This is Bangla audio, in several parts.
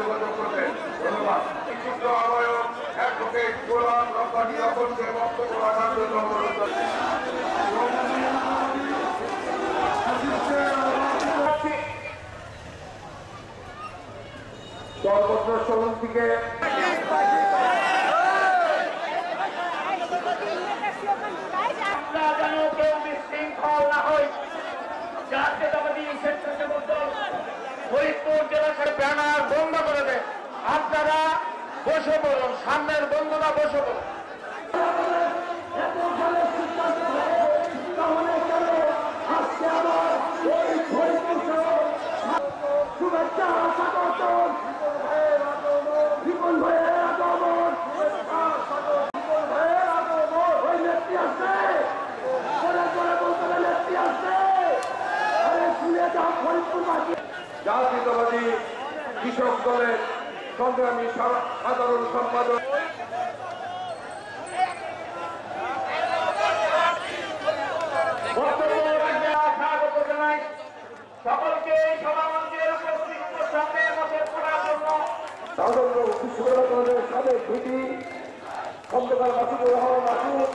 যোগাযোগ করবেন। ধন্যবাদ। বিশুদ্ধ আহ্বায়ক অ্যাডভোকেট গোলাম রব্বানী আপনকে বক্তব্য রাখার জন্য অনুরোধ করছি। সর্বত্র শোরুম থেকে যেন কেউ বিশৃঙ্খল না হয়। জাতীয়তাবাদী স্বেচ্ছাসেবক দল ফরিদপুর জেলা ব্যানার বন্ধ করে দেয়। আপনারা বসে পড়ুন, সামনের বন্ধুরা বসে পড়ুন। শুভেচ্ছা স্বাগতম জীবন ভাইয়ের আগমন নেত্রী আসছে নেত্রী আসছে শুনে যাও ফরিদপুরবাসী। জাতীয়তাবাদী কৃষক দলের সংগ্রামী সাধারণ সম্পাদক সকলকে সভামঞ্চের উপস্থিত সামনে মধ্যে পড়ার জন্য সাবেক ভিপি খন্দকার মাসুদুর রহমান মাসুদ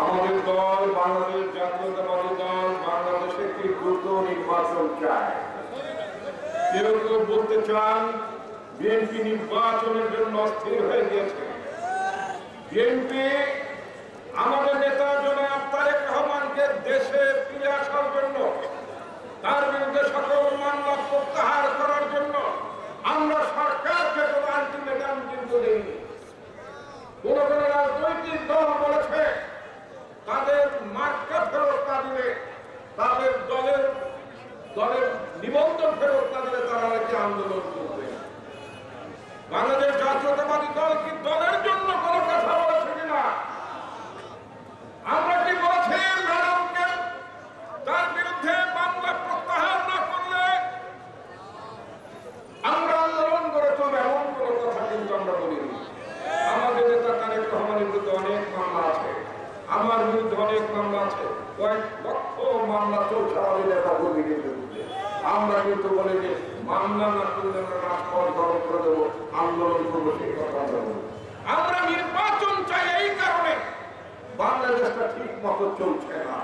আমাদের দল বাংলাদেশ জাতীয়তাবাদী দল বাংলাদেশে একটি দ্রুত নির্বাচন চায়। কেউ কেউ বলতে চান বিএনপি নির্বাচনের জন্য অস্থির হয়ে গিয়েছে। বিএনপি আমাদের নেতা জনাব তারেক রহমানকে দেশে ফিরে আসার জন্য, তার বিরুদ্ধে সকল মামলা প্রত্যাহার করার জন্য আমরা সরকারকে কোনো আলটিমেটাম কিন্তু দেইনি। কোন কোন রাজনৈতিক দল বলেছে তাদের মার্কা ফেরত না দিলে, তাদের দলের নিবন্ধন ফেরত না দিলে তারা নাকি আন্দোলন করবে। বাংলাদেশ জাতীয়তাবাদী দল কি দলের জন্য কোনো কথা বলেছে কিনা? আমরা কি বলেছি ম্যাডামকে তার বিরুদ্ধে মামলা প্রত্যাহার না করলে আমরা আন্দোলন করে চলবে, এমন কোনো কথা কিন্তু আমরা বলিনি। আমাদের নেতা তারেক রহমানের বিরুদ্ধে অনেক মামলা আছে, আমার বিরুদ্ধে অনেক মামলা আছে, কয়েক লক্ষ মামলা চলছে আমাদের নেতা কর্মীদের বিরুদ্ধে। আমরা কিন্তু বলি যে মামলা না করলে আমরা রাজপথ গঠন করে দেবো, আন্দোলন করবো, সেই কথা আমরা বলি। আমরা নির্বাচন চাই এই কারণে বাংলাদেশটা ঠিক মতো চলছে না।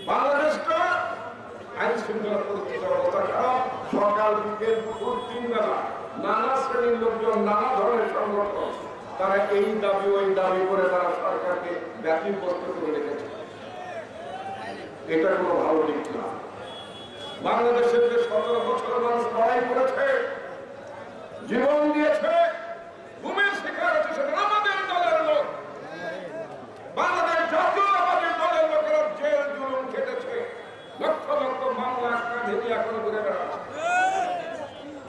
বাংলাদেশটা আইন শৃঙ্খলা পরিস্থিতির অবস্থা খারাপ। সকাল বিকেল দুপুর 3 বেলা নানা শ্রেণীর লোকজন, নানা ধরনের সংগঠন, তারা এই দাবি ওই দাবি করে তারা সরকারকে ব্যতিব্যস্ত করে রেখেছে। এটা কোনো ভালো দিক না। বাংলাদেশের যে 17 বছর মানুষ লড়াই করেছে, জীবন দিয়েছে, ঘুমের শিকার হচ্ছে, সেটা আমাদের দলের লোক। বাংলাদেশ জাতীয়তাবাদী দলের লোকেরা জেল জুলুম খেটেছে, লক্ষ লক্ষ মামলা কাঁধে নিয়ে এখন ঘুরে বেড়াচ্ছে,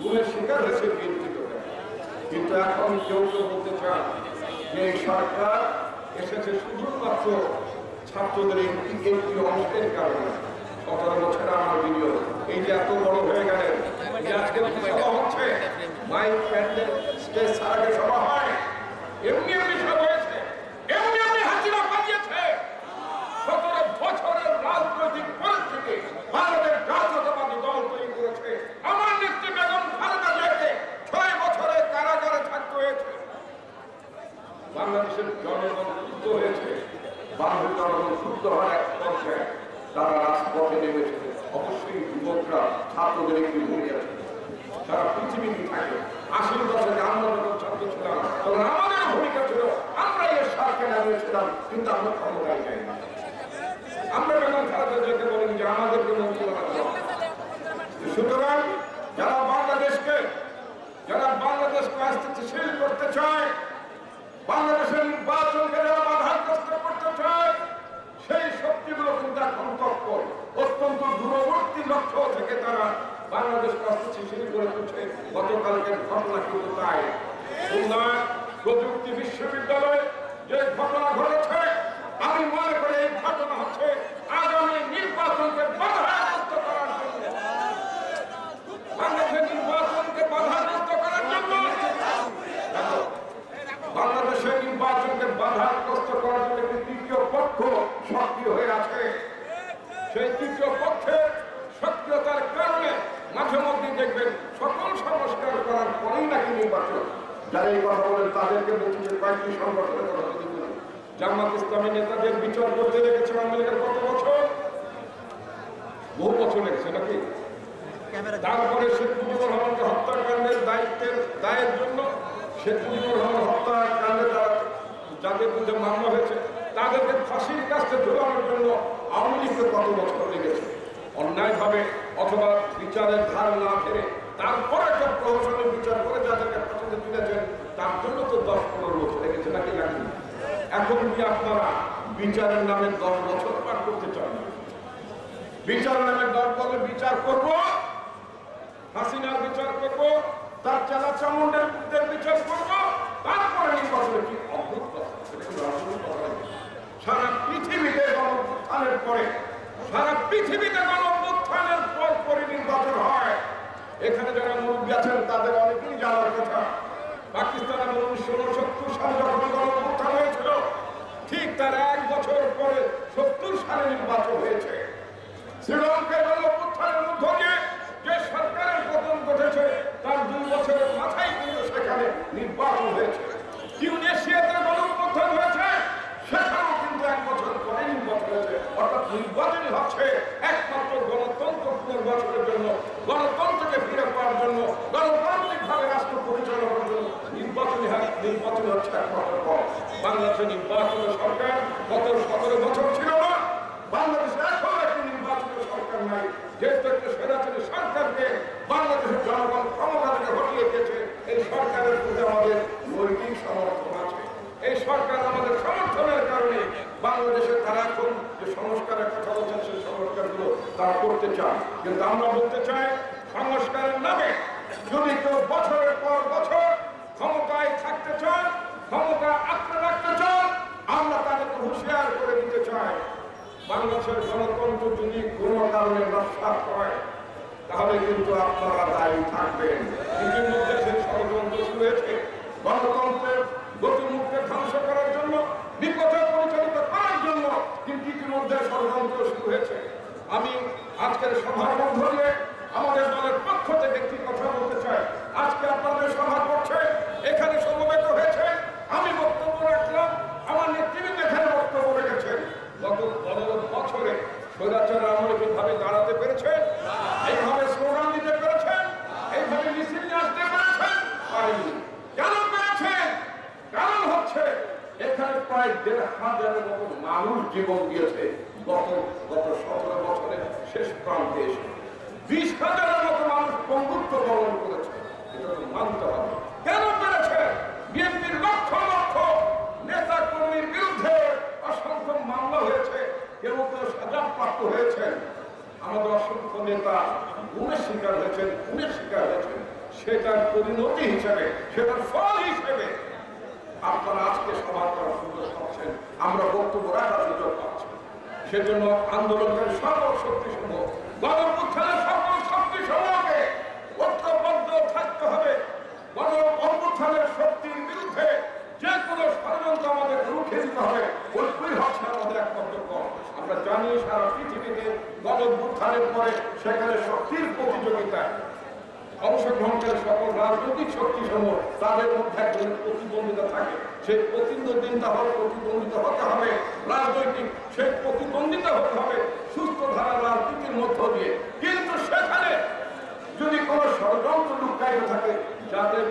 ঘুমের শিকার হয়েছে বিএনপি। কিন্তু এখন কেউ কেউ বলতে চান যে এই সরকার এসেছে শুধুমাত্র ছাত্রদের একটি অংশের কারণে। 17 বছরে আমার ভিডিও এই যে এত বড় হয়ে গেলেন, আজকে সভা হচ্ছে, মাইক প্যান্ডেল স্টেজ ছাড়াকে সভা হয়, এমনি এমনি সভা হয়েছে, এমনি এমনি হাসিনা পাঠিয়েছে। 17 বছরের রাজনৈতিক পরিস্থিতি ভারতের জাতীয়তাবাদী দল তৈরি করেছে। আমার নেত্রী বেগম খালেদা জিয়াকে 6 বছরে কারাগারে থাকতে হয়েছে। বাংলাদেশের জনগণ শুদ্ধ হয়েছে, বাংলাদেশের জনগণ শুদ্ধ হওয়ার এক পর্যায়ে তারা রাজপথে নেমেছে। অবশ্যই যুবকরা ছাত্রদের একটি ভূমিকা আছে, সারা পৃথিবী থাকে। 80 দশকে আমরা যখন ছাত্র ছিলাম তখন আমাদের ভূমিকা ছিল, আমরা এর স্বার্থে নামিয়েছিলাম, কিন্তু আমরা ক্ষমতায় যাই না। আমরা বেগম খালেদা জিয়াকে বলেন যে আমাদেরকে মন্ত্রী বানাতে হবে। সুতরাং যারা বাংলাদেশকে স্থিতিশীল করতে চায়, বাংলাদেশের নির্বাচনকে যারা বাধাগ্রস্ত করতে চায়, সেই শক্তিগুলো কিন্তু এখন তৎপর অত্যন্ত দূরবর্তী লক্ষ্য থেকে তারা বাংলাদেশকে অস্থিতিশীল করে তুলছে। গতকালকের ঘটনা কিন্তু তাই। খুলনা প্রযুক্তি বিশ্ববিদ্যালয়ে যে ঘটনা ঘটেছে, আমি মনে করি এই ঘটনা হচ্ছে আগামী নির্বাচনকে বাধাগ্রস্ত করার জন্য, বাংলাদেশের নির্বাচনকে বাধাগ্রস্ত করার জন্য, বাংলাদেশের নির্বাচনকে বাধাগ্রস্ত করার জন্য একটি তৃতীয় পক্ষ সেই তৃতীয় পক্ষের সক্রিয়তার কারণে মাঝে মধ্যে দেখবেন সকল সংস্কার করার পরেই নাকি নির্বাচন। যারা এই কথা বলেন তাদেরকে বলছি যে কয়েকটি সংগঠনের কথা যদি বলি, জামাত ইসলামী নেতাদের বিচার করতে রেখেছে আওয়ামী লীগের কত বছর, বহু বছর লেগেছে নাকি। তারপরে শেখ মুজিবুর রহমানকে হত্যাকাণ্ডের দায়ের জন্য শেখ মুজিবুর রহমান হত্যাকাণ্ডে যাদের বিরুদ্ধে মামলা হয়েছে তাদেরকে ফাঁসির কাছে ঝোলানোর জন্য আওয়ামী লীগের কত বছর লেগেছে। অন্যায়ভাবে অথবা বিচারের ধার না ফেরে তারপর একটা প্রহসনের বিচার করে যাদেরকে ফাঁসিতে তুলেছেন তার জন্য তো 10-15 বছর লেগেছে নাকি লাগেনি। এখন কি আপনারা বিচারের নামে 10 বছর পার করতে চান? বিচারের নামে 10 বছর বিচার করব, হাসিনার বিচার করব, তার চালা চামুন্ডের বিচার করব, তারপরে নির্বাচনে কি অদ্ভুত কথা। সারা পৃথিবীতে গণঅভ্যুত্থানের পরে পরে নির্বাচন হয়। এখানে যারা মুরব্বী আছেন তাদের অনেকেই জানার কথা, পাকিস্তানে 1969 সালে যখন গণঅভ্যুত্থান হয়েছিল ঠিক তার 1 বছর পরে 70 সালে নির্বাচন হয়েছে। শ্রীলঙ্কায় গণঅভ্যুত্থানের মধ্য দিয়ে যে সরকারের পতন ঘটেছে তার 2 বছরের মাথায় কিন্তু সেখানে নির্বাচন হয়েছে। টিউনিশিয়াতে গণঅভ্যুত্থান হয়েছে, সেখানেও কিন্তু 1 বছর পরে নির্বাচন হয়েছে। অর্থাৎ নির্বাচনই হচ্ছে একমাত্র গণতন্ত্র পুনর্বাসনের জন্য, গণতন্ত্রকে ফিরে পাওয়ার জন্য, গণতান্ত্রিকভাবে রাষ্ট্র পরিচালনার জন্য নির্বাচন হচ্ছে একমাত্র পথ। বাংলাদেশের নির্বাচন সরকার গত 17 বছর ছিল না, বাংলাদেশে এখন একটি নির্বাচিত সরকার নাই। যেহেতু একটা স্বৈরাচারী সরকারকে বাংলাদেশের জনগণ ক্ষমতা থেকে হটিয়ে দিয়েছে, এই সরকারের প্রতি আমাদের নৈতিক সমর্থন আছে। এই সরকার আমাদের সমর্থনের কারণে বাংলাদেশে তারা এখন যে সংস্কারের কথা বলছেন সেই সংস্কারগুলো তারা করতে চান। কিন্তু আমরা বলতে চাই সংস্কারের নামে যদি কেউ বছরের পর বছর ক্ষমতায় থাকতে চান, ক্ষমতা আঁকড়ে রাখতে চান, আমরা তাদেরকে হুঁশিয়ার করে দিতে চাই বাংলাদেশের গণতন্ত্র যদি কোনো কারণে নস্যাৎ হয় তাহলে কিন্তু আপনারা দায়ী থাকবেন। ইতিমধ্যে সেই ষড়যন্ত্র শুরু হয়েছে গণতন্ত্রের গতিমুখকে ধ্বংস করার জন্য, বিপথে পরিচালিত করার জন্য, কিন্তু ইতিমধ্যে ষড়যন্ত্র শুরু হয়েছে। আমি আজকের সভার মধ্য দিয়ে আমাদের দলের পক্ষ থেকে একটি কথা বলতে চাই। আজকে আপনাদের সভা করছে, এখানে সমবেত হয়েছে, আমি বক্তব্য রাখলাম, আমার নেতৃবৃন্দ এখানে বক্তব্য রেখেছেন। গত 15 বছরে স্বৈরাচার আমলে কিভাবে দাঁড়াতে পেরেছেন, এইভাবে স্লোগান দিতে পেরেছেন, এইভাবে মিছিল নিয়ে আসতে পেরেছেন? পারেননি। কেন পেরেছেন? কারণ হচ্ছে এখানে প্রায় 1,500-এর মতো মানুষ জীবন দিয়েছে গত 17 বছরের শেষ প্রান্তে এসে। 20,000-এর মতো মানুষ বন্ধুত্ব বরণ করেছে, এটা তো মানতে হবে। কেন পেরেছে? বিএনপির লক্ষ লক্ষ নেতা কর্মীর বিরুদ্ধে অসংখ্য মামলা হয়েছে, কেউ কেউ সাজাপ্রাপ্ত হয়েছেন। আমাদের অসংখ্য নেতা গুণের শিকার হয়েছেন, সেটার পরিণতি হিসেবে, সেটার ফল হিসেবে আপনারা আজকে সভা করার সুযোগ পাচ্ছেন, আমরা বক্তব্য রাখার সুযোগ পাচ্ছি। সেজন্য আন্দোলনের সকল শক্তি সমূহ, গণঅভ্যুত্থানের সকল শক্তি সমূহকে ঐক্যবদ্ধ থাকতে হবে। গণঅভ্যুত্থানের শক্তির বিরুদ্ধে যে কোনো ষড়যন্ত্র আমাদের রুখে দিতে হবে। ঐক্যই হচ্ছে আমাদের একমাত্র পথ। আমরা জানি সারা পৃথিবীতে গণঅভ্যুত্থানের পরে সেখানে শক্তির প্রতিযোগিতায় অংশগ্রহণকারী সকল রাজনৈতিক শক্তি সমূহ তাদের মধ্যে একজনের প্রতিদ্বন্দ্বিতা থাকে। সেই প্রতিদ্বন্দ্বিতা হতে হবে রাজনৈতিক, সেই প্রতিদ্বন্দ্বিতা হতে হবে সুস্থ ধারা রাজনীতির মধ্য দিয়ে। কিন্তু সেখানে যদি কোনো ষড়যন্ত্র লুকায়িত থাকে যাদের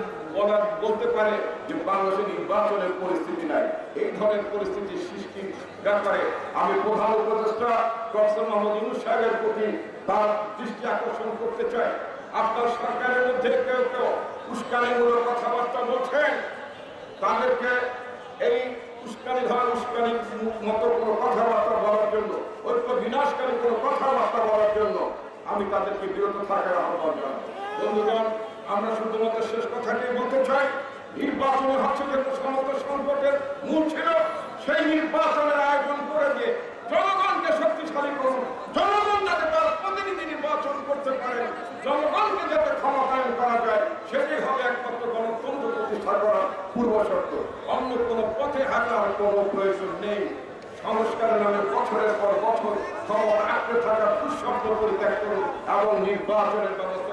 বলতে পারে যে বাংলাদেশের নির্বাচনের পরিস্থিতি নাই, এই ধরনের পরিস্থিতি সৃষ্টির ব্যাপারে আমি প্রধান উপদেষ্টা প্রফেসর মোহাম্মদ ইউনূস সাহেবের প্রতি তার দৃষ্টি আকর্ষণ করতে চাই। আপনার সরকারের মধ্যে কেউ কেউ উস্কানিমূলক কথাবার্তা বলছেন, তাদেরকে এই উস্কানির মতো কোনো কথাবার্তা বলার জন্য, ঐক্য বিনাশকারী কোনো কথাবার্তা বলার জন্য আমি তাদেরকে বিরত থাকার আহ্বান জানাই। বন্ধুগণ, আমরা শুধুমাত্র শেষ কথাটি বলতে চাই, নির্বাচনে হচ্ছে যে সমস্ত সংকটের মূল ছিল সেই নির্বাচনের আয়োজন করে দিয়ে জনগণকে শক্তিশালী করুন, জনগণ যাতে তার প্রতিনিধি নির্বাচন করতে পারে, জনগণকে যাতে ক্ষমতায়ন করা যায়, সেটাই হবে একমাত্র গণতন্ত্র প্রতিষ্ঠা করার পূর্ব শর্ত। অন্য কোনো পথে হাঁটার কোনো প্রয়োজন নেই। সংস্কারের নামে বছরের পর বছর ক্ষমতা আঁকড়ে থাকা দুঃস্বপ্ন পরিত্যাগ করুন এবং নির্বাচনের ব্যবস্থা